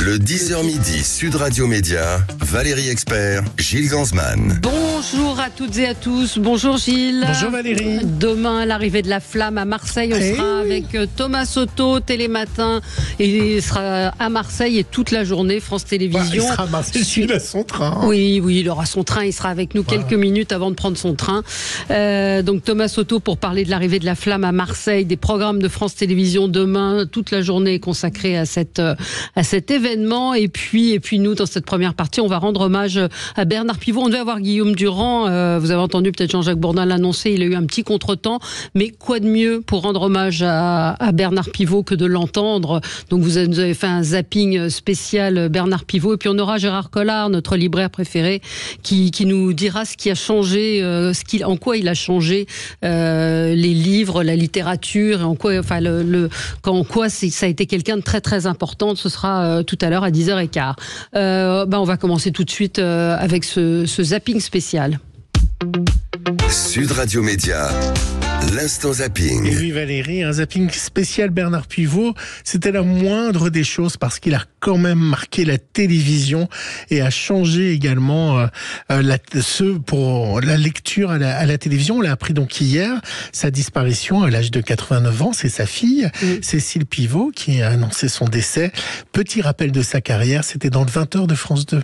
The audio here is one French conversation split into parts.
Le 10h midi, Sud Radio Média, Valérie Expert, Gilles Gansman. Bonjour à toutes et à tous. Bonjour Gilles. Bonjour Valérie. Demain, l'arrivée de la flamme à Marseille. On sera avec Thomas Soto, Télématin. Et il sera à Marseille et toute la journée, France Télévisions. Il sera à Marseille, il a son train. Oui, il aura son train. Il sera avec nous quelques minutes avant de prendre son train. Donc Thomas Soto pour parler de l'arrivée de la flamme à Marseille, des programmes de France Télévisions demain. Toute la journée est consacrée à cet événement. Et puis nous, dans cette première partie, on va rendre hommage à Bernard Pivot. On devait avoir Guillaume Durand. Vous avez entendu peut-être Jean-Jacques Bourdin l'annoncer. Il a eu un petit contretemps. Mais quoi de mieux pour rendre hommage à Bernard Pivot que de l'entendre? Donc vous nous avez fait un zapping spécial Bernard Pivot. Et puis on aura Gérard Collard, notre libraire préféré, qui nous dira ce qui a changé, en quoi il a changé les livres, la littérature, et en quoi, ça a été quelqu'un de très très important. Ce sera tout à l'heure à 10h15. On va commencer tout de suite avec ce zapping spécial. Sud Radio Média, l'instant zapping. Et oui Valérie, un zapping spécial Bernard Pivot, c'était la moindre des choses parce qu'il a quand même marqué la télévision et a changé également pour la lecture à la télévision. On l'a appris donc hier, sa disparition à l'âge de 89 ans, c'est sa fille, Cécile Pivot, qui a annoncé son décès. Petit rappel de sa carrière, c'était dans le 20h de France 2.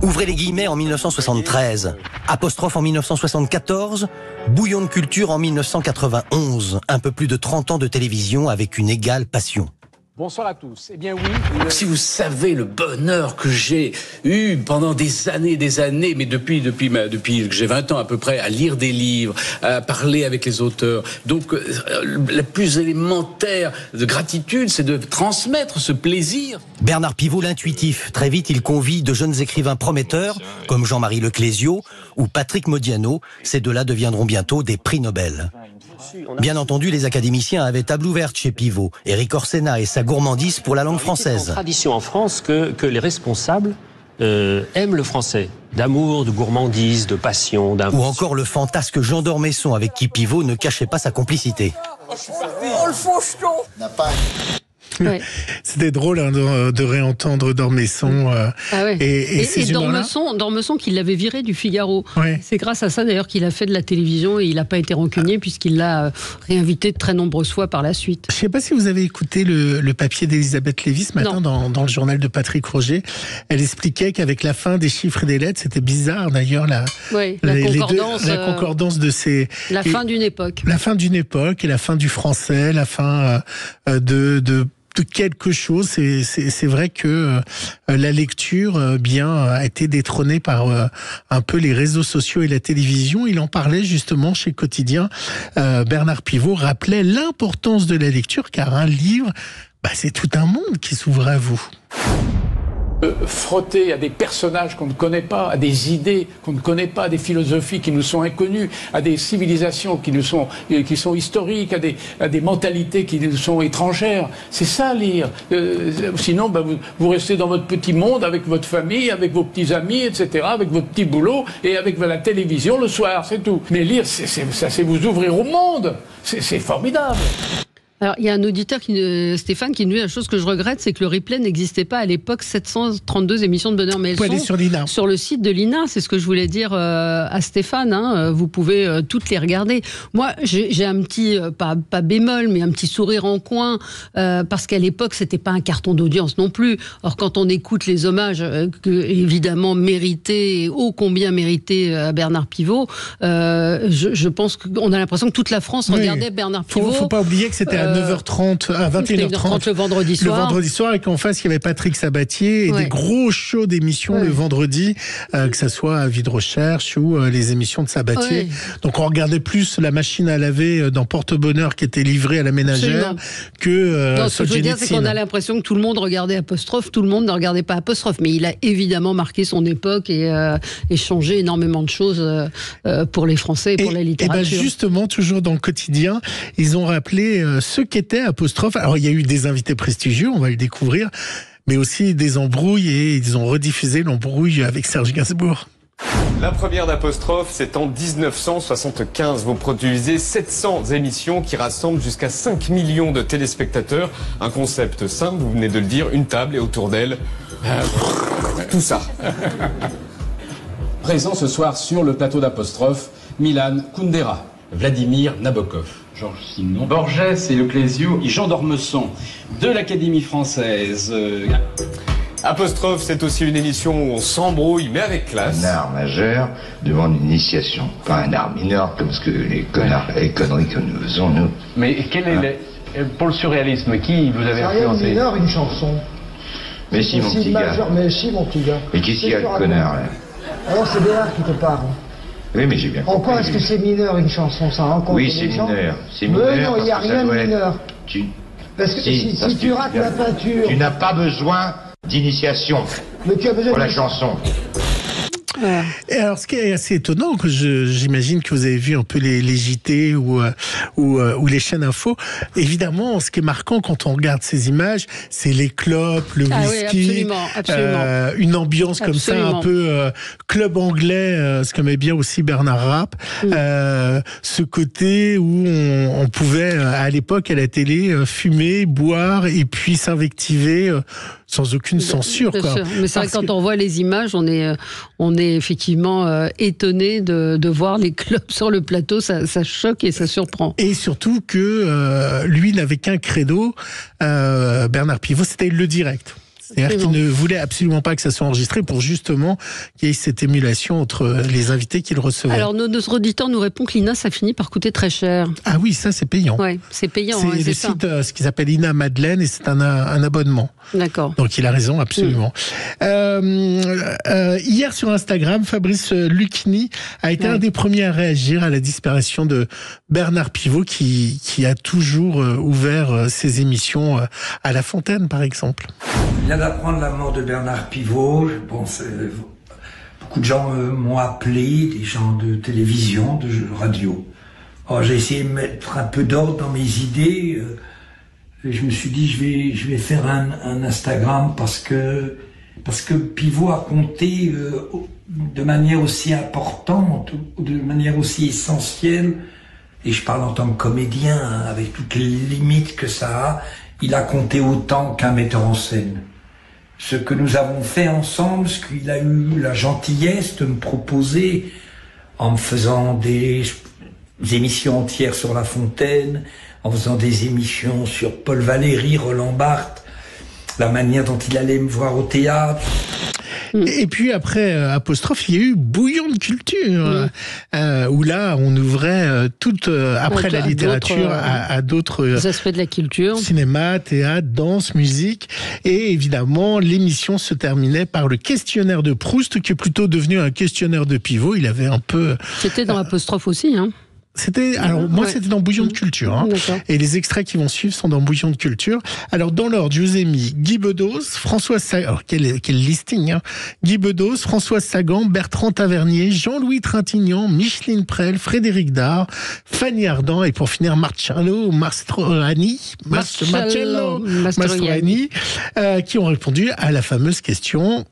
Ouvrez les guillemets en 1973, apostrophe en 1974, bouillon de culture en 1991, un peu plus de 30 ans de télévision avec une égale passion. Bonsoir à tous. Eh bien oui, si vous savez le bonheur que j'ai eu pendant des années, mais depuis que j'ai 20 ans à peu près, à lire des livres, à parler avec les auteurs. Donc, la plus élémentaire de gratitude, c'est de transmettre ce plaisir. Bernard Pivot, l'intuitif. Très vite, il convie de jeunes écrivains prometteurs, comme Jean-Marie Leclésio ou Patrick Modiano. Ces deux-là deviendront bientôt des prix Nobel. Bien entendu, les académiciens avaient table ouverte chez Pivot. Éric Orsena et sa gourmandise pour la langue française. C'est une tradition en France que les responsables aiment le français. D'amour, de gourmandise, de passion, Ou encore le fantasque Jean d'Ormesson avec qui Pivot ne cachait pas sa complicité. Oh, le faucheton n'a pas... Ouais. C'était drôle de réentendre Dormesson et Dormesson qui l'avait viré du Figaro. Ouais. C'est grâce à ça d'ailleurs qu'il a fait de la télévision et il n'a pas été rancunier puisqu'il l'a réinvité de très nombreuses fois par la suite. Je ne sais pas si vous avez écouté le papier d'Elisabeth Lévy ce matin dans le journal de Patrick Roger. Elle expliquait qu'avec la fin des chiffres et des lettres, c'était bizarre d'ailleurs la concordance de ces... La fin d'une époque. La fin d'une époque et la fin du français, la fin de quelque chose. C'est vrai que la lecture a été détrônée par un peu les réseaux sociaux et la télévision. Il en parlait justement chez Quotidien. Bernard Pivot rappelait l'importance de la lecture car un livre, c'est tout un monde qui s'ouvre à vous. Frotter à des personnages qu'on ne connaît pas, à des idées qu'on ne connaît pas, à des philosophies qui nous sont inconnues, à des civilisations qui sont historiques, à des mentalités qui nous sont étrangères. C'est ça lire. Sinon, vous restez dans votre petit monde avec votre famille, avec vos petits amis, etc., avec votre petit boulot et avec la télévision le soir, c'est tout. Mais lire, c'est vous ouvrir au monde. C'est formidable. Alors, il y a un auditeur, Stéphane, qui nous dit la chose que je regrette, c'est que le replay n'existait pas à l'époque, 732 émissions de bonheur. Mais elles sont sur le site de l'INA, c'est ce que je voulais dire à Stéphane. Vous pouvez toutes les regarder. Moi, j'ai un petit, pas bémol, mais un petit sourire en coin, parce qu'à l'époque, c'était pas un carton d'audience non plus. Or, quand on écoute les hommages, évidemment mérités, ô combien mérités à Bernard Pivot, je pense qu'on a l'impression que toute la France regardait Bernard Pivot. Faut pas oublier que c'était à 9h30, à 21h30 le vendredi soir, et qu'en face il y avait Patrick Sabatier et des gros shows d'émissions le vendredi, que ça soit à Vie de Recherche ou les émissions de Sabatier. Donc on regardait plus la machine à laver dans Porte-Bonheur qui était livrée à la ménagère que ce que je veux dire, c'est qu'on a l'impression que tout le monde regardait Apostrophe, tout le monde ne regardait pas Apostrophe, mais il a évidemment marqué son époque et changé énormément de choses pour les Français et pour la littérature. Et justement, toujours dans le Quotidien, ils ont rappelé ce qu'était Apostrophe. Alors il y a eu des invités prestigieux, on va le découvrir, mais aussi des embrouilles, et ils ont rediffusé l'embrouille avec Serge Gainsbourg. La première d'Apostrophe, c'est en 1975. Vous produisez 700 émissions qui rassemblent jusqu'à 5 millions de téléspectateurs. Un concept simple, vous venez de le dire, une table et autour d'elle, tout ça. Présent ce soir sur le plateau d'Apostrophe, Milan Kundera, Vladimir Nabokov, Georges Simenon, Borges et Le Clésio et Jean d'Ormesson de l'Académie française. Apostrophe, c'est aussi une émission où on s'embrouille, mais avec classe. Un art majeur devant une initiation. Pas un art mineur comme ce que les conneries que nous faisons, nous. Mais quel est pour le surréalisme, qui vous avez influencé? C'est mineur, une chanson. Mais si, mon petit gars. Mais si, mon petit gars. Mais qu'est-ce qu'il y a de connard, là? Alors, c'est Béard qui te parle. Oui, mais j'ai bien compris. En quoi est-ce que c'est mineur, une chanson? Ça rencontre Oui, c'est mineur. C'est mineur. Mais non, il n'y a rien de mineur. Parce que si tu rates la peinture... Tu n'as pas besoin d'initiation pour la chanson. Et alors, ce qui est assez étonnant, que j'imagine que vous avez vu un peu les JT ou les chaînes info, évidemment, ce qui est marquant quand on regarde ces images, c'est les clopes, le whisky, oui, absolument. Une ambiance comme ça, un peu club anglais, ce qu'aimait bien aussi Bernard Rapp, ce côté où on pouvait, à l'époque, à la télé, fumer, boire et puis s'invectiver sans aucune censure. Quoi. Mais c'est vrai que quand on voit les images, on est effectivement étonné de voir les clubs sur le plateau, ça choque et ça surprend. Et surtout que lui n'avait qu'un credo, Bernard Pivot, c'était le direct. C'est-à-dire qu'il ne voulait absolument pas que ça soit enregistré pour justement qu'il y ait cette émulation entre les invités qu'il recevait. Alors, notre auditeur nous répond que l'INA, ça finit par coûter très cher. Ah oui, ça c'est payant. Oui, c'est payant. C'est le site, ce qu'ils appellent INA Madeleine, et c'est un abonnement. D'accord. Donc il a raison, absolument. Hier sur Instagram, Fabrice Lucchini a été un des premiers à réagir à la disparition de Bernard Pivot, qui a toujours ouvert ses émissions à La Fontaine, par exemple. Il vient d'apprendre la mort de Bernard Pivot. Je pense, beaucoup de gens m'ont appelé, des gens de télévision, de radio. Alors j'ai essayé de mettre un peu d'ordre dans mes idées. Je me suis dit, je vais faire un Instagram parce que Pivot a compté de manière aussi importante, de manière aussi essentielle, et je parle en tant que comédien, hein, avec toutes les limites que ça a, il a compté autant qu'un metteur en scène. Ce que nous avons fait ensemble, ce qu'il a eu la gentillesse de me proposer, en me faisant des émissions entières sur La Fontaine, en faisant des émissions sur Paul Valéry, Roland Barthes, la manière dont il allait me voir au théâtre. Et puis après Apostrophe, il y a eu Bouillon de culture, où là on ouvrait après la littérature à d'autres aspects de la culture, cinéma, théâtre, danse, musique, et évidemment l'émission se terminait par le questionnaire de Proust, qui est plutôt devenu un questionnaire de Pivot. Il avait un peu... C'était dans Apostrophe aussi, hein. C'était dans Bouillon de culture, hein. Et les extraits qui vont suivre sont dans Bouillon de culture. Alors dans l'ordre, je vous ai mis Guy Bedos, François Sagan, alors quel listing, hein. Guy Bedos, François Sagan, Bertrand Tavernier, Jean-Louis Trintignant, Micheline Prel, Frédéric Dard, Fanny Ardant, et pour finir Marcello Mastroianni, qui ont répondu à la fameuse question.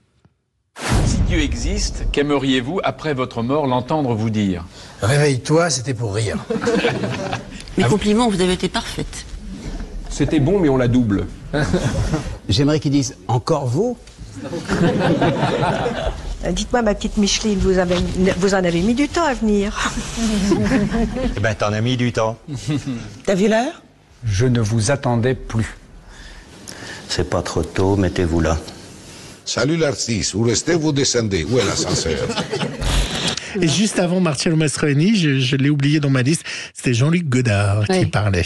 Si Dieu existe, qu'aimeriez-vous après votre mort l'entendre vous dire? Réveille-toi, c'était pour rire. Mes compliments, vous avez été parfaite. C'était bon, mais on la double. J'aimerais qu'ils disent encore vous. Dites-moi, ma petite Micheline, vous en avez mis du temps à venir. Eh ben, t'en as mis du temps. T'as vu l'heure? Je ne vous attendais plus. C'est pas trop tôt, mettez-vous là. Salut l'artiste, vous restez, vous descendez. Où est l'ascenseur? Et juste avant Marcello Mastroianni, je l'ai oublié dans ma liste, c'était Jean-Luc Godard qui parlait.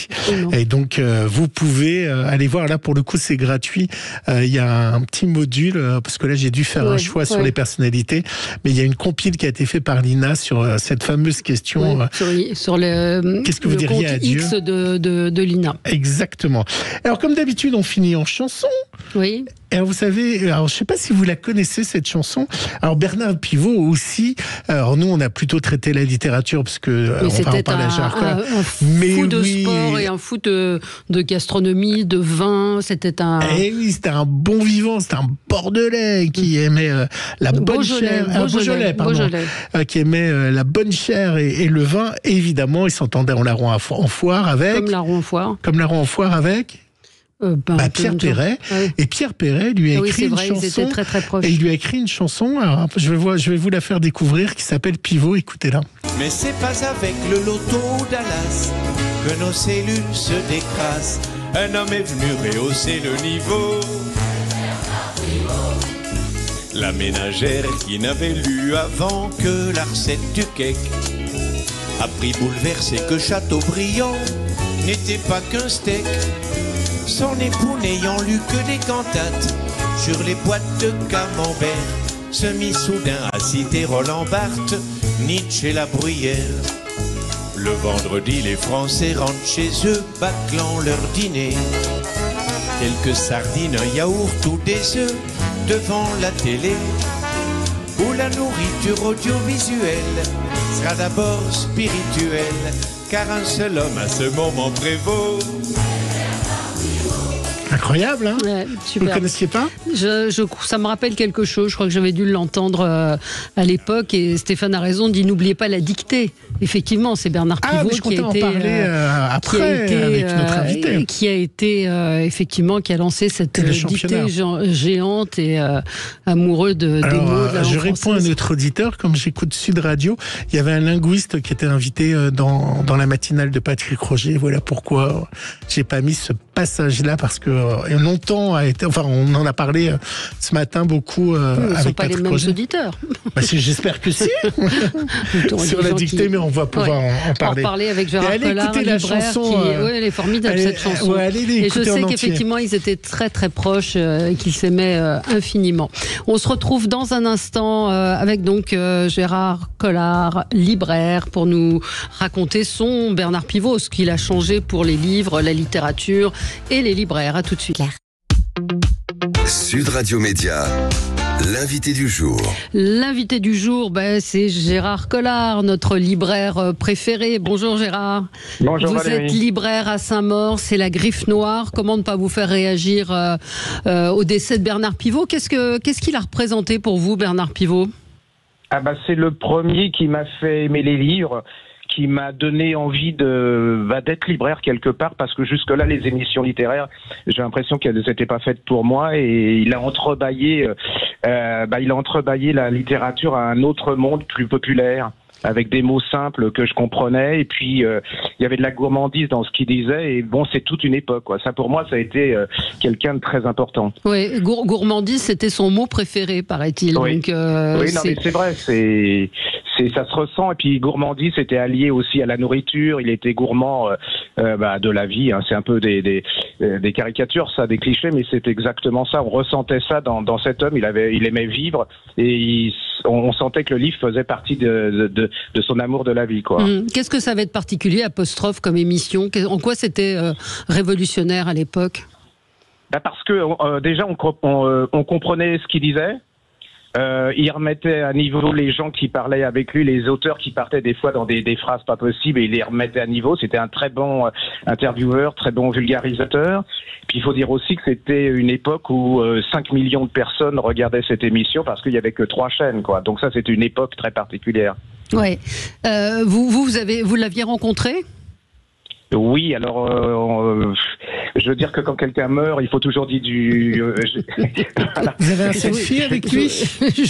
Et donc, vous pouvez aller voir, là pour le coup c'est gratuit, il y a un petit module, parce que là j'ai dû faire un choix sur les personnalités, mais il y a une compile qui a été faite par l'INA sur cette fameuse question. Sur le qu'est-ce que vous diriez à Dieu X de l'INA. Exactement. Alors comme d'habitude, on finit en chanson. Oui. alors vous savez, alors je sais pas si vous la connaissez cette chanson. Alors Bernard Pivot aussi. Alors nous on a plutôt traité la littérature parce que on va en parler à Gérard Collard. Un fou de sport et un fou de gastronomie, de vin. C'était un. Eh oui, c'était un bon vivant, c'était un Bordelais qui aimait la bonne chair, Beaujolais, qui aimait la bonne chair et le vin. Et évidemment, il s'entendait en larron en foire avec. Comme larron en foire. Comme larron en foire avec. Pierre Perret. Ouais. Et Pierre Perret lui a écrit une chanson. Ils étaient très, très proches. Et il lui a écrit une chanson. Alors, je vais vous la faire découvrir, qui s'appelle Pivot. Écoutez-la. Mais c'est pas avec le loto Dallas que nos cellules se décrassent. Un homme est venu rehausser le niveau. La ménagère qui n'avait lu avant que la recette du cake a pris bouleversé que Chateaubriand n'était pas qu'un steak. Son époux n'ayant lu que des cantates sur les boîtes de camembert se mit soudain à citer Roland Barthes, Nietzsche et la Bruyère. Le vendredi, les Français rentrent chez eux, bâclant leur dîner. Quelques sardines, un yaourt ou des œufs devant la télé, où la nourriture audiovisuelle sera d'abord spirituelle, car un seul homme à ce moment prévaut. Incroyable, hein? Ouais, vous ne le connaissiez pas? Ça me rappelle quelque chose. Je crois que j'avais dû l'entendre à l'époque. Et Stéphane a raison, dit n'oubliez pas la dictée. Effectivement, c'est Bernard Pivot qui a été avec notre invité, qui a été effectivement qui a lancé cette dictée géante et amoureux des mots de la langue je réponds à notre auditeur, comme j'écoute Sud Radio, il y avait un linguiste qui était invité dans la matinale de Patrick Roger. Voilà pourquoi j'ai pas mis ce passage-là, parce que longtemps a été, enfin on en a parlé ce matin beaucoup avec Patrick Roger. Ce ne sont pas les mêmes auditeurs. J'espère que si. Sur la dictée, mais on va pouvoir en parler. En parler avec Gérard Collard, la chanson. Elle est formidable cette chanson. Et je sais qu'effectivement ils étaient très très proches et qu'ils s'aimaient infiniment. On se retrouve dans un instant avec donc Gérard Collard, libraire, pour nous raconter son Bernard Pivot, ce qu'il a changé pour les livres, la littérature et les libraires. À tout de suite. Sud Radio Média, l'invité du jour. L'invité du jour, c'est Gérard Collard, notre libraire préféré. Bonjour Gérard. Bonjour Vous Valérie. êtes libraire à Saint-Maur, c'est la Griffe Noire. Comment ne pas vous faire réagir au décès de Bernard Pivot? Qu'est-ce qu'il a représenté pour vous, Bernard Pivot? C'est le premier qui m'a fait aimer les livres, qui m'a donné envie d'être libraire quelque part, parce que jusque-là, les émissions littéraires, j'ai l'impression qu'elles n'étaient pas faites pour moi, et il a entrebâillé la littérature à un autre monde plus populaire, avec des mots simples que je comprenais, et puis il y avait de la gourmandise dans ce qu'il disait, et bon, c'est toute une époque, quoi. Ça, pour moi, ça a été quelqu'un de très important. Oui, gourmandise, c'était son mot préféré, paraît-il. Oui, donc, oui, non, mais c'est vrai, ça se ressent, et puis gourmandise était allié aussi à la nourriture, il était gourmand de la vie, hein. C'est un peu des caricatures, ça, des clichés, mais c'est exactement ça, on ressentait ça dans cet homme, il aimait vivre, et on sentait que le livre faisait partie de son amour de la vie, quoi. Qu'est-ce que ça avait de particulier, Apostrophe, comme émission? En quoi c'était révolutionnaire à l'époque? Parce que déjà on comprenait ce qu'il disait. Il remettait à niveau les gens qui parlaient avec lui, les auteurs qui partaient des fois dans des phrases pas possibles, et il les remettait à niveau. C'était un très bon intervieweur, très bon vulgarisateur. Puis il faut dire aussi que c'était une époque où 5 millions de personnes regardaient cette émission, parce qu'il y avait que 3 chaînes, quoi. Donc ça, c'était une époque très particulière. Ouais. Vous l'aviez rencontré? Oui, alors je veux dire que quand quelqu'un meurt, il faut toujours dire voilà. Vous avez un selfie avec lui?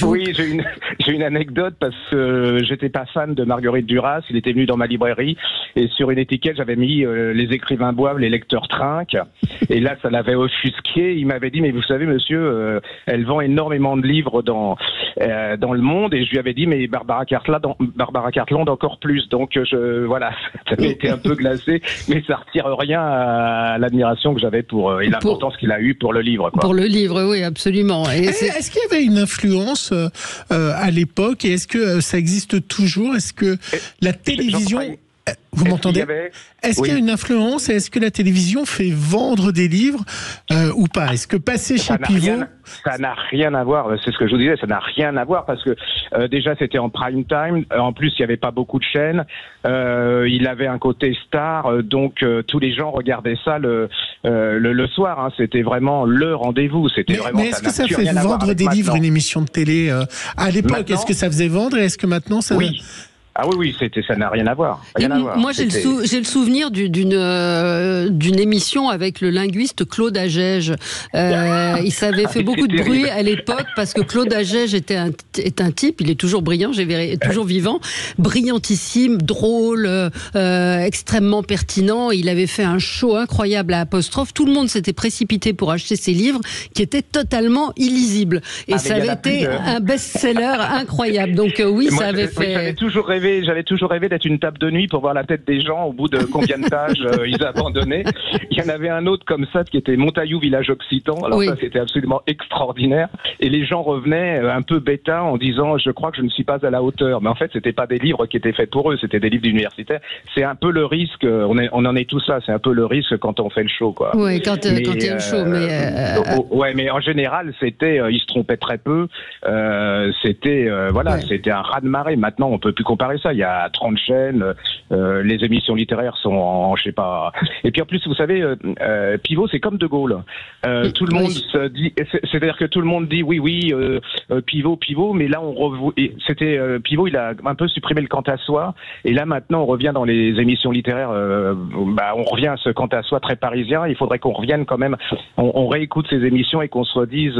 Oui, j'ai une anecdote, parce que j'étais pas fan de Marguerite Duras. Il était venu dans ma librairie, et sur une étiquette j'avais mis les écrivains boivent, les lecteurs trinquent. Et là, ça l'avait offusqué. Il m'avait dit, mais vous savez, monsieur, elle vend énormément de livres dans le monde. Et je lui avais dit, mais Barbara Cartland encore plus. Donc voilà, ça avait été un peu glacé. Mais ça retire rien à l'admiration que j'avais et l'importance qu'il a eu pour le livre, quoi. Pour le livre, oui, absolument. Est-ce qu'il y avait une influence à l'époque, et est-ce que ça existe toujours? Est-ce que la télévision Vous m'entendez? Est-ce qu'il y a une influence? Est-ce que la télévision fait vendre des livres ou pas? Est-ce que passer chez Pivot... Ça n'a rien à voir, c'est ce que je vous disais, ça n'a rien à voir parce que déjà c'était en prime time, en plus il n'y avait pas beaucoup de chaînes, il avait un côté star, donc tous les gens regardaient ça le soir, hein, c'était vraiment le rendez-vous. Mais est-ce que ça fait vendre des livres, une émission de télé à l'époque? Est-ce que ça faisait vendre et est-ce que maintenant ça... Oui. Ah oui, ça n'a rien à voir. Moi, j'ai le souvenir d'une émission avec le linguiste Claude Agege. Il s'avait fait beaucoup de bruit à l'époque parce que Claude Agege est un type, il est toujours brillant, toujours vivant, brillantissime, drôle, extrêmement pertinent. Il avait fait un show incroyable à Apostrophe. Tout le monde s'était précipité pour acheter ses livres qui étaient totalement illisibles. Et ça avait été un best-seller incroyable. Donc oui, ça avait fait... J'avais toujours rêvé d'être une table de nuit pour voir la tête des gens au bout de combien de pages ils abandonnaient. Il y en avait un autre comme ça qui était Montaillou, village occitan. Alors ça, c'était absolument extraordinaire. Et les gens revenaient un peu bêta en disant je crois que je ne suis pas à la hauteur. Mais en fait, c'était pas des livres qui étaient faits pour eux, c'était des livres d'universitaires. C'est un peu le risque, on en est tous là, c'est un peu le risque quand on fait le show, quoi. Oui, quand il y a le show, ouais, mais en général, c'était, ils se trompaient très peu. C'était c'était un raz-de-marée. Maintenant, on peut plus comparer ça. Il y a 30 chaînes, les émissions littéraires sont en je sais pas. Et puis en plus, vous savez, Pivot, c'est comme De Gaulle. Tout le monde se dit, c'est-à-dire que tout le monde dit oui, Pivot, mais là Pivot, il a un peu supprimé le quant à soi, et là maintenant on revient dans les émissions littéraires, on revient à ce quant à soi très parisien. Il faudrait qu'on revienne quand même, on réécoute ces émissions et qu'on se redise,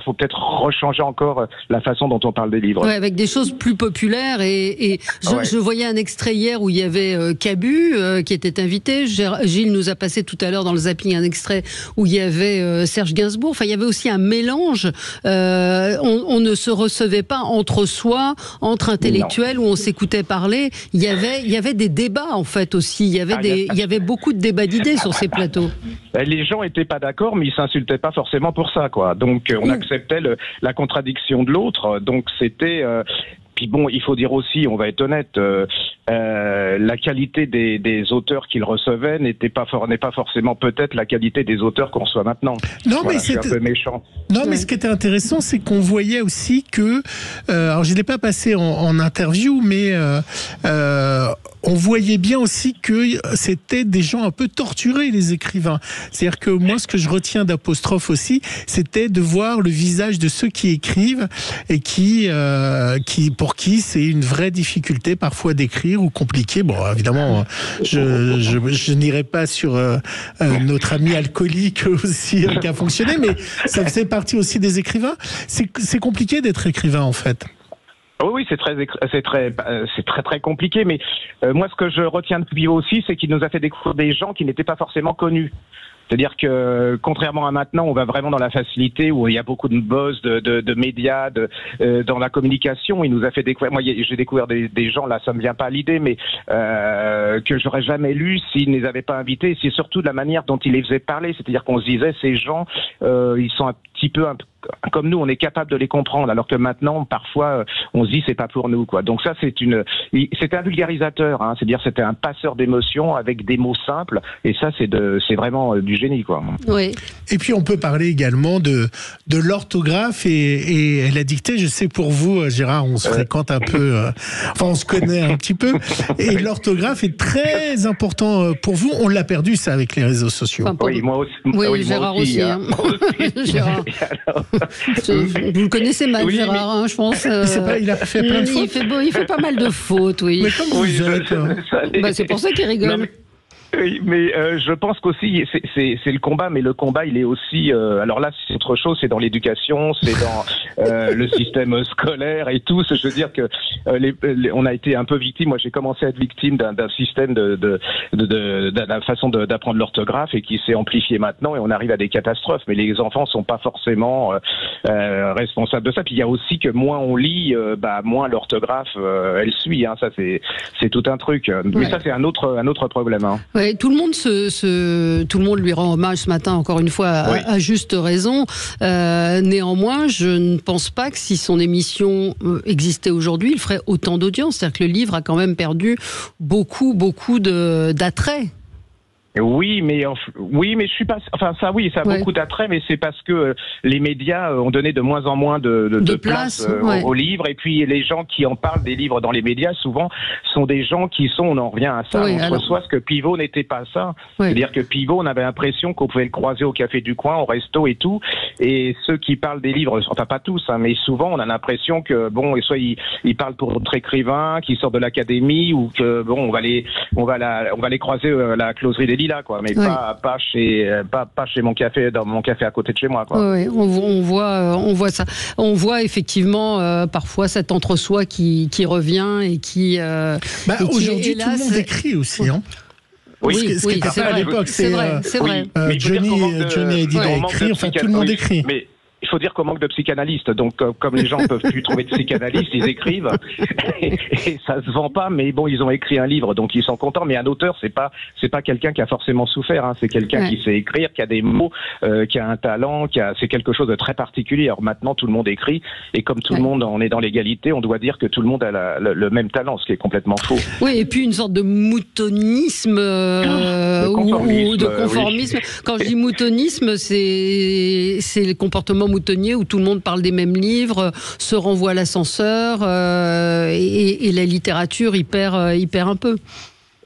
faut peut-être rechanger encore la façon dont on parle des livres. Ouais, avec des choses plus populaires et je voyais un extrait hier où il y avait Cabu qui était invité. Gilles nous a passé tout à l'heure dans le zapping un extrait où il y avait Serge Gainsbourg. Enfin, il y avait aussi un mélange. On ne se recevait pas entre soi, entre intellectuels, où on s'écoutait parler. Il y avait des débats en fait aussi. Il y avait beaucoup de débats d'idées sur ces plateaux. Les gens étaient pas d'accord, mais ils s'insultaient pas forcément pour ça, quoi. Donc on acceptait la contradiction de l'autre. Donc c'était puis bon, il faut dire aussi, on va être honnête, la qualité des auteurs qu'il recevait n'est pas forcément peut-être la qualité des auteurs qu'on reçoit maintenant. Non, voilà, mais c'est un peu méchant. Non, mais ce qui était intéressant, c'est qu'on voyait aussi que, alors je l'ai pas passé en interview, mais on voyait bien aussi que c'était des gens un peu torturés, les écrivains. C'est-à-dire que moi, ce que je retiens d'Apostrophe aussi, c'était de voir le visage de ceux qui écrivent et pour qui c'est une vraie difficulté parfois d'écrire ou compliqué. Bon, évidemment, je n'irai pas sur notre ami alcoolique aussi qui a fonctionné, mais ça faisait partie aussi des écrivains. C'est compliqué d'être écrivain, en fait. Oui, c'est très compliqué, mais moi ce que je retiens de Pivot aussi, c'est qu'il nous a fait découvrir des gens qui n'étaient pas forcément connus. C'est-à-dire que, contrairement à maintenant, on va vraiment dans la facilité, où il y a beaucoup de buzz, de médias, dans la communication. Il nous a fait découvrir, moi j'ai découvert des gens, là ça me vient pas à l'idée, mais que j'aurais jamais lu s'ils ne les avaient pas invités. C'est surtout de la manière dont ils les faisaient parler. C'est-à-dire qu'on se disait, ces gens, ils sont un petit peu comme nous, on est capable de les comprendre, alors que maintenant, parfois, on se dit c'est pas pour nous, quoi. Donc ça, c'était un vulgarisateur, hein, c'est-à-dire c'était un passeur d'émotions avec des mots simples, et ça, c'est vraiment du génie, quoi. Oui. Et puis on peut parler également de l'orthographe et la dictée. Je sais pour vous, Gérard, on se fréquente un peu, enfin on se connaît un petit peu, et l'orthographe est très important pour vous. On l'a perdu ça avec les réseaux sociaux. Enfin, oui, moi aussi. Oui, Gérard aussi. Hein. Gérard. Vous le connaissez mal, oui, Gérard, hein, je pense. Il a fait plein de fautes. Il fait pas mal de fautes, oui. Mais comme vous êtes... c'est pour ça qu'il rigole. Non, oui, mais je pense qu'aussi c'est le combat, mais le combat il est aussi alors là c'est autre chose, c'est dans l'éducation, c'est dans le système scolaire et tout. Je veux dire que on a été un peu victime. Moi j'ai commencé à être victime d'un système de la façon d'apprendre l'orthographe et qui s'est amplifié maintenant et on arrive à des catastrophes. Mais les enfants sont pas forcément responsable de ça. Puis il y a aussi que moins on lit, moins l'orthographe elle suit. Hein. Ça c'est tout un truc. Mais ça c'est un autre problème. Hein. Ouais, tout le monde lui rend hommage ce matin encore une fois à juste raison. Néanmoins, je ne pense pas que si son émission existait aujourd'hui, il ferait autant d'audience. C'est-à-dire que le livre a quand même perdu beaucoup d'attrait. Oui, mais je suis pas. Enfin, ça a beaucoup d'attrait, mais c'est parce que les médias ont donné de moins en moins de place aux livres, et puis les gens qui en parlent des livres dans les médias souvent sont des gens qui sont. On en revient à ça. On reçoit ce que Pivot n'était pas ça. C'est-à-dire que Pivot, on avait l'impression qu'on pouvait le croiser au café du coin, au resto et tout. Et ceux qui parlent des livres, enfin pas tous, hein, mais souvent on a l'impression que soit ils parlent pour d'autres écrivains qui sortent de l'académie, ou que on va les croiser à la closerie des Lilas, quoi, mais pas chez mon café, dans mon café à côté de chez moi, quoi. Oui, on voit ça. On voit effectivement parfois cet entre-soi qui revient et qui. Aujourd'hui, tout le monde écrit aussi, hein. Oui, ce qui était pas à l'époque, c'est vrai. Johnny Hallyday a écrit, enfin tout le monde écrit. Mais il faut dire qu'on manque de psychanalystes, donc comme les gens peuvent plus trouver de psychanalystes, ils écrivent et ça se vend pas, mais bon, ils ont écrit un livre, donc ils sont contents. Mais un auteur, c'est pas quelqu'un qui a forcément souffert, hein. C'est quelqu'un qui sait écrire, qui a des mots, qui a un talent, c'est quelque chose de très particulier. Alors maintenant, tout le monde écrit, et comme tout le monde, on est dans l'égalité, on doit dire que tout le monde a le même talent, ce qui est complètement faux. Oui, et puis une sorte de moutonisme ou de conformisme. Oui. Quand je dis moutonisme, c'est le comportement moutonnier où tout le monde parle des mêmes livres, se renvoie à l'ascenseur et la littérature y perd un peu.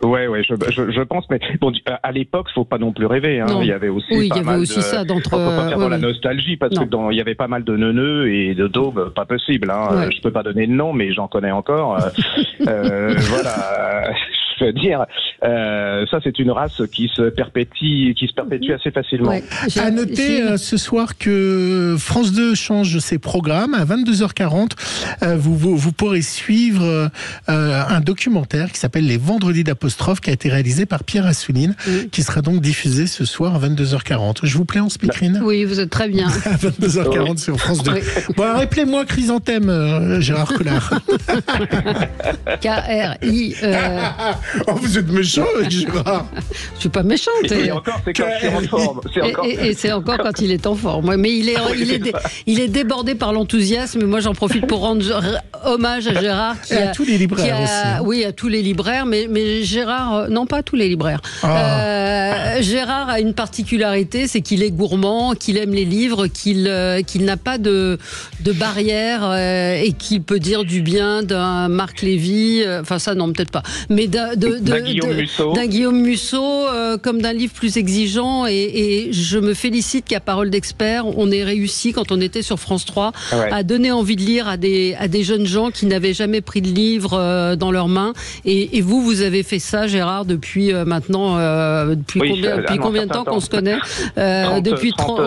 Ouais, je pense, mais bon, à l'époque, faut pas non plus rêver, hein. Il y avait aussi ça d'entre. Faut pas faire dans la nostalgie, parce que il y avait pas mal de neuneux et de daubes, pas possible, hein. Je peux pas donner de nom, mais j'en connais encore. Voilà. Je veux dire, ça c'est une race qui se perpétue assez facilement. À noter ce soir que France 2 change ses programmes à 22h40. Vous pourrez suivre un documentaire qui s'appelle Les Vendredis d'Apostrophe, qui a été réalisé par Pierre Assouline, qui sera donc diffusé ce soir à 22h40. Je vous plais en speakerine ? Oui, vous êtes très bien. À 22h40 sur France 2. Bon, rappelez-moi Chrysanthème, Gérard Collard. K-R-I... Oh, vous êtes méchant, Gérard. Je suis pas méchante. Et encore, c'est quand je suis en forme. Et c'est encore quand il est en forme. Mais il est débordé par l'enthousiasme. Moi, j'en profite pour rendre hommage à Gérard. À tous les libraires aussi. Oui, à tous les libraires. Mais Gérard, non pas tous les libraires. Gérard a une particularité, c'est qu'il est gourmand, qu'il aime les livres, qu'il n'a pas de barrière et qu'il peut dire du bien d'un Marc Lévy. Enfin, ça, non, peut-être pas. Mais d'un Guillaume Musso, comme d'un livre plus exigeant, et je me félicite qu'à Parole d'Expert, on ait réussi, quand on était sur France 3, à donner envie de lire à des jeunes gens qui n'avaient jamais pris de livre dans leurs mains, et vous avez fait ça, Gérard, depuis maintenant depuis combien de temps qu'on se connaît, depuis 30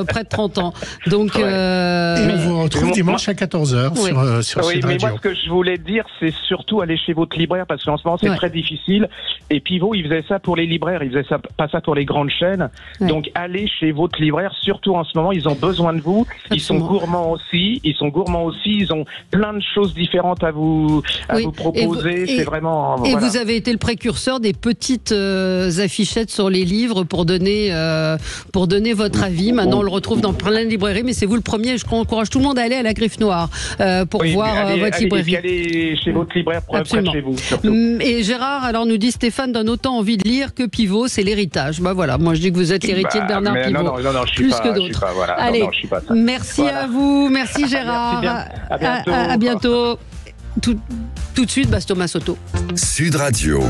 près de 30 ans. Donc et on vous retrouve dimanche à 14h sur Sud Radio. Mais moi, ce que je voulais dire, c'est surtout aller chez votre libraire, parce qu'en ce moment c'est très difficile, et Pivot il faisait ça pour les libraires, il faisait ça, pas ça pour les grandes chaînes. Donc allez chez votre libraire, surtout en ce moment, ils ont besoin de vous. Ils sont gourmands aussi, ils ont plein de choses différentes à vous proposer. C'est vraiment. Et vous avez été le précurseur des petites affichettes sur les livres pour donner votre avis. Maintenant on le retrouve dans plein de librairies, mais c'est vous le premier. Je encourage tout le monde à aller à la Griffe Noire pour voir votre librairie. Allez chez votre libraire près de chez vous. Surtout. Et Gérard, alors nous dit Stéphane, donne autant envie de lire que Pivot, c'est l'héritage. Bah voilà, moi je dis que vous êtes l'héritier de Bernard Pivot. Non, je suis plus pas, que d'autres. Allez, je suis pas ça. Merci à vous, merci Gérard. Merci à bientôt. Tout de suite, Thomas Soto. Sud Radio.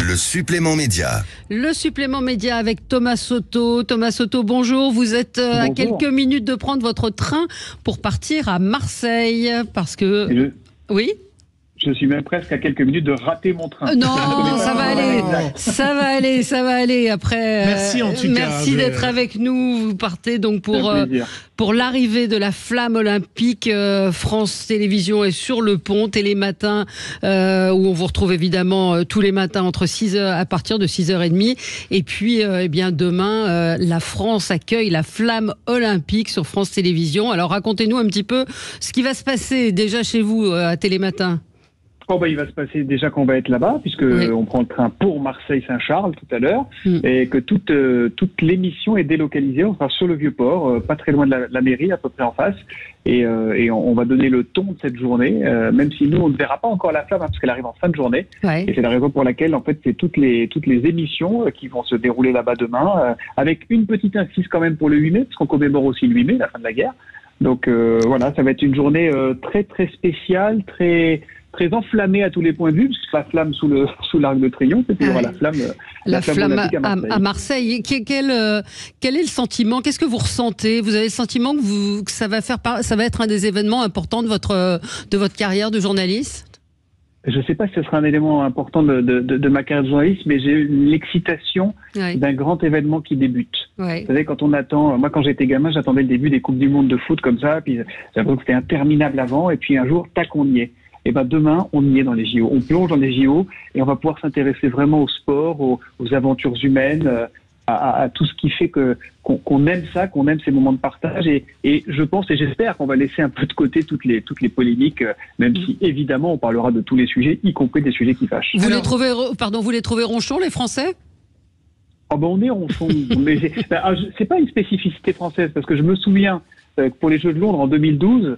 Le supplément média. Le supplément média avec Thomas Soto. Thomas Soto, bonjour. Vous êtes à quelques minutes de prendre votre train pour partir à Marseille. Parce que... Oui ? Je suis même presque à quelques minutes de rater mon train. Non, ça va aller, ça va aller. Après, merci en tout cas. Merci d'être avec nous. Vous partez donc pour l'arrivée de la flamme olympique. France Télévisions est sur le pont, Télématin, où on vous retrouve évidemment tous les matins entre 6h, à partir de 6h30. Et puis, eh bien, demain, la France accueille la flamme olympique sur France Télévisions. Alors, racontez-nous un petit peu ce qui va se passer déjà chez vous à Télématin. Il va se passer déjà qu'on va être là-bas, puisque on prend le train pour Marseille-Saint-Charles tout à l'heure, et que toute l'émission est délocalisée. On sera sur le Vieux-Port, pas très loin de la mairie, à peu près en face, et on va donner le ton de cette journée, même si nous on ne verra pas encore la flamme, parce qu'elle arrive en fin de journée. Et c'est la raison pour laquelle en fait c'est toutes les émissions qui vont se dérouler là-bas demain, avec une petite incise quand même pour le 8 mai, parce qu'on commémore aussi le 8 mai, la fin de la guerre. Donc voilà, ça va être une journée très très spéciale, très enflammée à tous les points de vue, parce que la flamme sous l'Arc de Triomphe, et puis il y aura la flamme à Marseille. Quel est le sentiment? Qu'est-ce que vous ressentez? Vous avez le sentiment que ça va être un des événements importants de votre carrière de journaliste? Je ne sais pas si ce sera un élément important de ma carrière de journaliste, mais j'ai eu l'excitation d'un grand événement qui débute. Vous savez, quand on attend, moi quand j'étais gamin, j'attendais le début des Coupes du Monde de foot comme ça, puis j'avais l'impression que c'était interminable avant, et puis un jour, tac, on y est. Et demain, on y est dans les JO. On plonge dans les JO et on va pouvoir s'intéresser vraiment au sport, aux aventures humaines, à tout ce qui fait qu'on aime ça, qu'on aime ces moments de partage. Et je pense et j'espère qu'on va laisser un peu de côté toutes les polémiques, même si évidemment on parlera de tous les sujets, y compris des sujets qui fâchent. Vous les trouvez ronchons, les Français? On est ronchons. Mais c'est pas une spécificité française, parce que je me souviens pour les Jeux de Londres en 2012.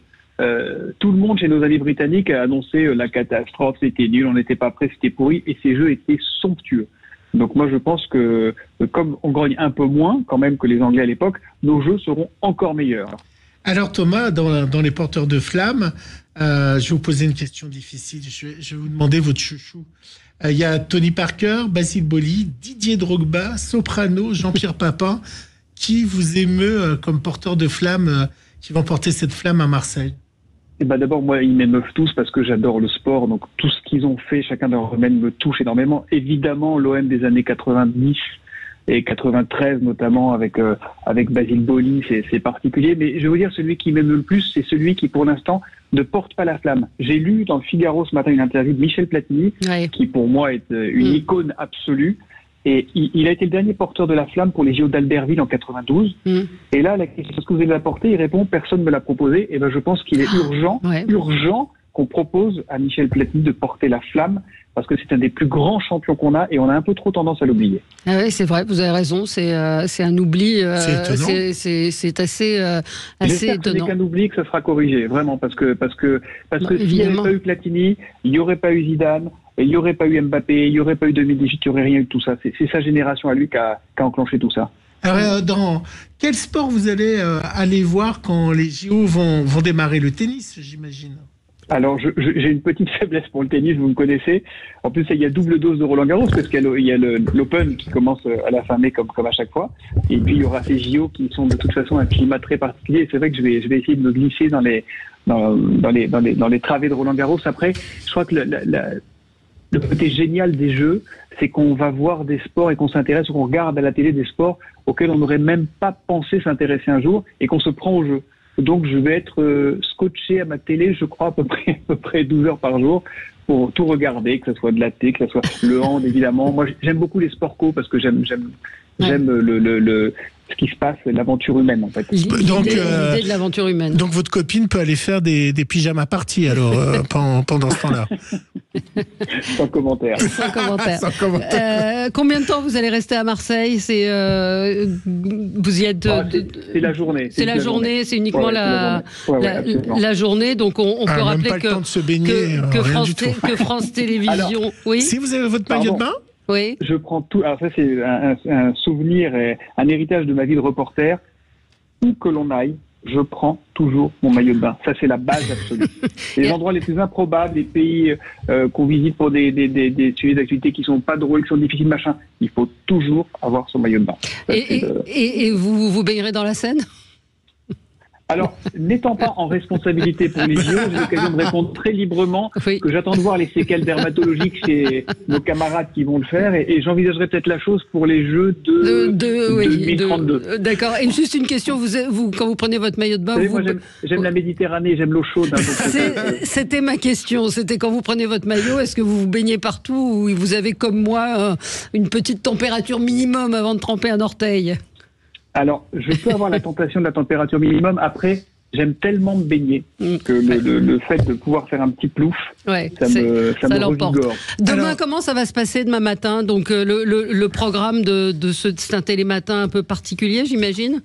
Tout le monde chez nos amis britanniques a annoncé la catastrophe, c'était nul, on n'était pas prêts, c'était pourri, et ces jeux étaient somptueux. Donc moi je pense que comme on grogne un peu moins quand même que les Anglais à l'époque, nos jeux seront encore meilleurs. Alors Thomas, dans les porteurs de flammes, je vais vous poser une question difficile, je vais vous demander votre chouchou. Il y a Tony Parker, Basile Boli, Didier Drogba, Soprano, Jean-Pierre Papin. Qui vous émeut comme porteur de flammes qui vont porter cette flamme à Marseille? D'abord, moi, ils m'émeuvent tous parce que j'adore le sport. Donc, tout ce qu'ils ont fait, chacun de leurs domaines me touche énormément. Évidemment, l'OM des années 90 et 93, notamment avec Basile Boli, c'est particulier. Mais je vais vous dire, celui qui m'émeut le plus, c'est celui qui, pour l'instant, ne porte pas la flamme. J'ai lu dans le Figaro ce matin une interview de Michel Platini, qui pour moi est une icône absolue. Et il a été le dernier porteur de la flamme pour les JO d'Albertville en 92. Et là, la question, est-ce que vous allez la porter? Il répond, personne ne me l'a proposé. Et je pense qu'il est urgent qu'on propose à Michel Platini de porter la flamme, parce que c'est un des plus grands champions qu'on a, et on a un peu trop tendance à l'oublier. Ah oui, c'est vrai, vous avez raison, c'est un oubli, c'est assez étonnant. Ce n'est qu'un oubli, que ça sera corrigé, vraiment, parce que s'il n'y avait pas eu Platini, il n'y aurait pas eu Zidane, il n'y aurait pas eu Mbappé, il n'y aurait pas eu 2018, il n'y aurait rien eu de tout ça. C'est sa génération à lui qui a enclenché tout ça. Alors, dans quel sport vous allez aller voir quand les JO vont démarrer? Le tennis, j'imagine. Alors, j'ai une petite faiblesse pour le tennis, vous me connaissez. En plus, il y a double dose de Roland-Garros, parce qu'il y a l'Open qui commence à la fin mai, comme à chaque fois. Et puis, il y aura ces JO qui sont de toute façon un climat très particulier. Et c'est vrai que je vais essayer de me glisser dans les travées de Roland-Garros. Après, je crois que le côté génial des Jeux, c'est qu'on va voir des sports et qu'on s'intéresse ou qu'on regarde à la télé des sports auxquels on n'aurait même pas pensé s'intéresser un jour, et qu'on se prend au jeu. Donc je vais être scotché à ma télé, je crois, à peu près 12 heures par jour pour tout regarder, que ce soit de la thé, que ce soit le hand, évidemment. Moi, j'aime beaucoup les sports co parce que j'aime ce qui se passe, l'aventure humaine, en fait. L'idée de l'aventure humaine. Donc votre copine peut aller faire des pyjamas parties, alors, pendant ce temps-là. Sans commentaire. Sans commentaire. Combien de temps vous allez rester à Marseille? Vous y êtes... c'est la journée. C'est la journée, c'est uniquement la journée. Donc on peut rappeler que France Télévisions... Alors, oui. Si vous avez votre maillot de bain? Oui. Je prends tout. Alors ça, c'est un souvenir et un héritage de ma vie de reporter. Où que l'on aille, je prends toujours mon maillot de bain. Ça, c'est la base absolue. Les endroits les plus improbables, les pays qu'on visite pour des sujets d'activité qui sont pas drôles, qui sont difficiles, machin, il faut toujours avoir son maillot de bain. Ça, et vous baignerez dans la Seine? Alors, n'étant pas en responsabilité pour les JO, j'ai l'occasion de répondre très librement que j'attends de voir les séquelles dermatologiques chez nos camarades qui vont le faire et j'envisagerai peut-être la chose pour les Jeux de 2032. D'accord. Et juste une question, vous quand vous prenez votre maillot de bain... Moi, j'aime la Méditerranée, j'aime l'eau chaude. C'était ma question, c'était quand vous prenez votre maillot, est-ce que vous vous baignez partout ou vous avez comme moi une petite température minimum avant de tremper un orteil? Alors, je peux avoir la tentation de la température minimum. Après, j'aime tellement me baigner que le fait de pouvoir faire un petit plouf, ça me revigore. Demain, comment ça va se passer demain matin? Donc, le programme c'est un télématin un peu particulier, j'imagine?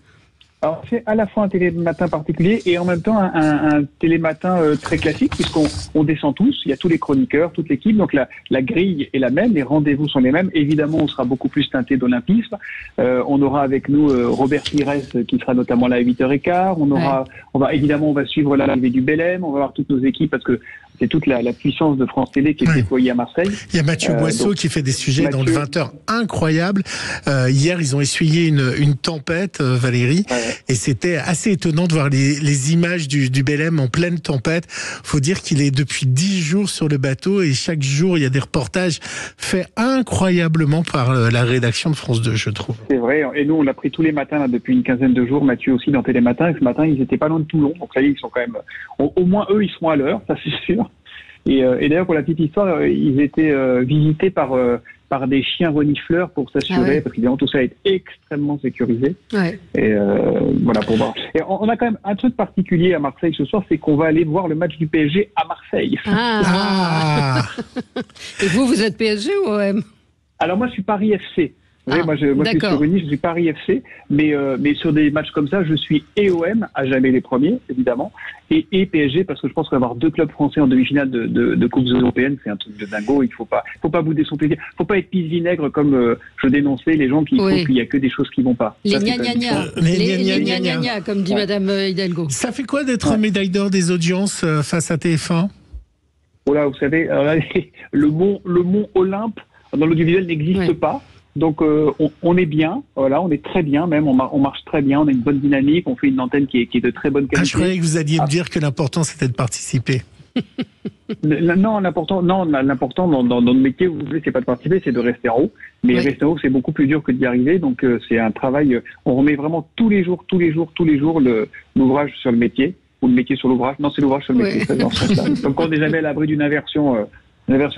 Alors, c'est à la fois un télématin particulier et en même temps un télématin très classique puisqu'on descend tous, il y a tous les chroniqueurs, toute l'équipe, donc la grille est la même, les rendez-vous sont les mêmes. Évidemment, on sera beaucoup plus teinté d'olympisme. On aura avec nous Robert Pires qui sera notamment là à 8h15. On va suivre l'arrivée du Belém, on va voir toutes nos équipes parce que c'est toute la puissance de France Télé qui est déployée à Marseille. Il y a Mathieu Boisseau qui fait des sujets dans le 20h incroyables. Hier, ils ont essuyé une tempête, Valérie, et c'était assez étonnant de voir les images du Belém en pleine tempête. Faut dire qu'il est depuis 10 jours sur le bateau et chaque jour, il y a des reportages faits incroyablement par la rédaction de France 2, je trouve. C'est vrai, et nous, on l'a pris tous les matins là, depuis une quinzaine de jours, Mathieu aussi dans Télématin, et ce matin, ils étaient pas loin de Toulon, donc ça y est, ils sont quand même... Au moins, eux, ils seront à l'heure, ça c'est sûr. Et d'ailleurs, pour la petite histoire, ils étaient visités par des chiens renifleurs pour s'assurer, parce qu'évidemment, tout ça est extrêmement sécurisé. Et voilà, pour voir. Et on a quand même un truc particulier à Marseille ce soir, c'est qu'on va aller voir le match du PSG à Marseille. Et vous êtes PSG ou OM? Alors moi, je suis Paris FC. Oui, moi, je suis sur Uni, je suis Paris FC, mais sur des matchs comme ça, je suis OM, à jamais les premiers, évidemment, et PSG, parce que je pense qu'avoir 2 clubs français en demi-finale de Coupes européennes, c'est un truc de dingo. Il faut pas bouder son plaisir. Il faut pas être pisse-vinaigre comme je dénonçais les gens qui trouvent qu'il y a que des choses qui vont pas. Les gna-gna-gna. Les gna-gna-gna, comme dit Madame Hidalgo. Ça fait quoi d'être médaille d'or des audiences face à TF1? Oh là, vous savez, le mont Olympe dans l'audiovisuel n'existe pas. Donc on est bien, voilà, on est très bien même, on marche très bien, on a une bonne dynamique, on fait une antenne qui est de très bonne qualité. Je croyais que vous alliez me dire que l'important c'était de participer. Non, l'important dans notre métier, vous savez, c'est pas de participer, c'est de rester en haut. Mais rester en haut, c'est beaucoup plus dur que d'y arriver. Donc c'est un travail. On remet vraiment tous les jours l'ouvrage sur le métier ou le métier sur l'ouvrage. Non, c'est l'ouvrage sur le métier. Comme quand on n'est jamais à l'abri d'une inversion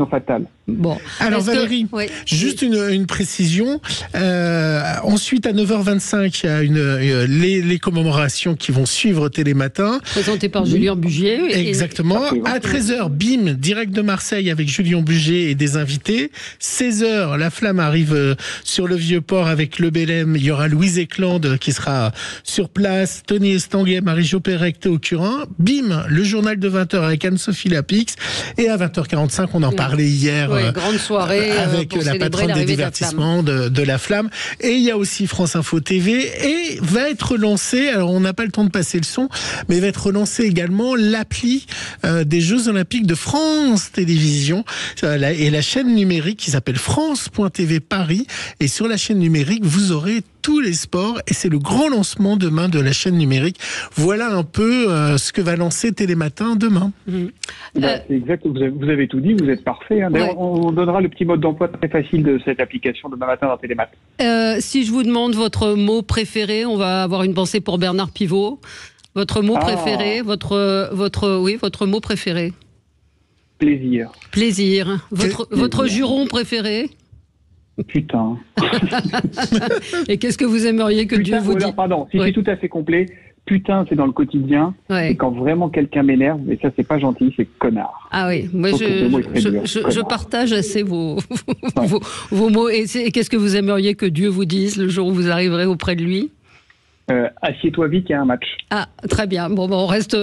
fatale. Bon. Alors Valérie, juste une précision. Ensuite, à 9h25, il y a les commémorations qui vont suivre Télématin. Présenté par Julien Bugier. Exactement. À 13h, BIM, direct de Marseille avec Julien Bugier et des invités. 16h, la flamme arrive sur le Vieux-Port avec le Belém. Il y aura Louise Eklund qui sera sur place. Tony Estanguet, Marie-Jo Pérec, Théo Curin. BIM, le journal de 20h avec Anne-Sophie Lapix. Et à 20h45, on en parlait hier grande soirée avec la patronne des divertissements de la Flamme. Et il y a aussi France Info TV et va être lancé, alors on n'a pas le temps de passer le son, mais va être lancé également l'appli des Jeux Olympiques de France Télévisions et la chaîne numérique qui s'appelle France.tv Paris. Et sur la chaîne numérique, vous aurez tous les sports et c'est le grand lancement demain de la chaîne numérique. Voilà un peu ce que va lancer Télématin demain. C'est exact, vous avez tout dit, vous êtes parfait. Hein. D'ailleurs, on donnera le petit mode d'emploi très facile de cette application demain matin dans Télématin. Si je vous demande votre mot préféré, on va avoir une pensée pour Bernard Pivot. Votre mot préféré, votre mot préféré. Plaisir. Plaisir. Votre juron préféré? Putain. Et qu'est-ce que vous aimeriez que Dieu vous dise? Pardon, si c'est tout à fait complet, putain, c'est dans le quotidien. Et quand vraiment quelqu'un m'énerve, et ça, c'est pas gentil, c'est connard. Ah oui, moi je partage assez vos mots. Et qu'est-ce que vous aimeriez que Dieu vous dise le jour où vous arriverez auprès de lui? Assieds-toi vite, il y a un match. Ah, très bien. Bon, on reste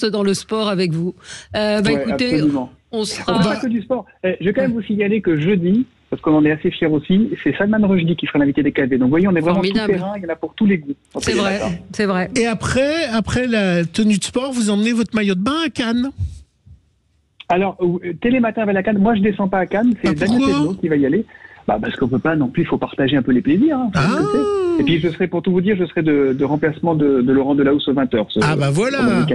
dans le sport avec vous. Écoutez, absolument. On sera... Pas que du sport. Je vais quand même vous signaler que jeudi, parce qu'on en est assez fiers aussi, c'est Salman Rushdie qui sera l'invité des KV. Donc, vous voyez, on est vraiment tout terrain, il y en a pour tous les goûts. C'est vrai, c'est vrai. Et après la tenue de sport, vous emmenez votre maillot de bain à Cannes? Alors, Télématin va à Cannes. Moi, je descends pas à Cannes, c'est Daniel Thévenot qui va y aller. Parce qu'on peut pas non plus, il faut partager un peu les plaisirs. Hein, Et puis, pour tout vous dire, je serai de remplacement de Laurent Delahousse aux 20h. Ah bah voilà.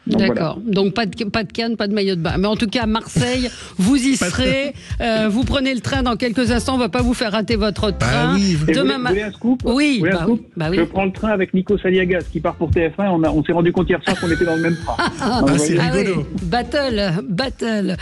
D'accord. Donc pas de canne, pas de maillot de bain. Mais en tout cas, Marseille, vous y serez. Vous prenez le train dans quelques instants. On va pas vous faire rater votre train. Oui. Demain vous voulez un scoop? Oui. Vous voulez un scoop? Oui. Je prends le train avec Nico Saliagas qui part pour TF1. On s'est rendu compte hier soir qu'on était dans le même train. C'est rigolo. Oui. Battle.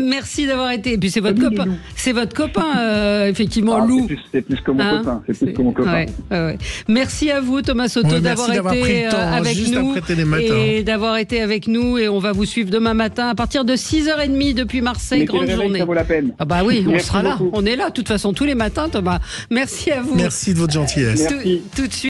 Merci d'avoir été. Et puis c'est votre copain. C'est votre copain, effectivement, Lou. C'est plus que mon copain. C'est plus que mon copain. Ouais. Merci à vous, Thomas Soto, d'avoir été avec nous et d'avoir été avec nous. Et on va vous suivre demain matin à partir de 6h30 depuis Marseille. Grande journée. Ça vaut la peine. Ah bah oui, on Merci sera là. beaucoup. On est là, de toute façon, tous les matins, Thomas. Merci à vous. Merci de votre gentillesse. Tout de suite.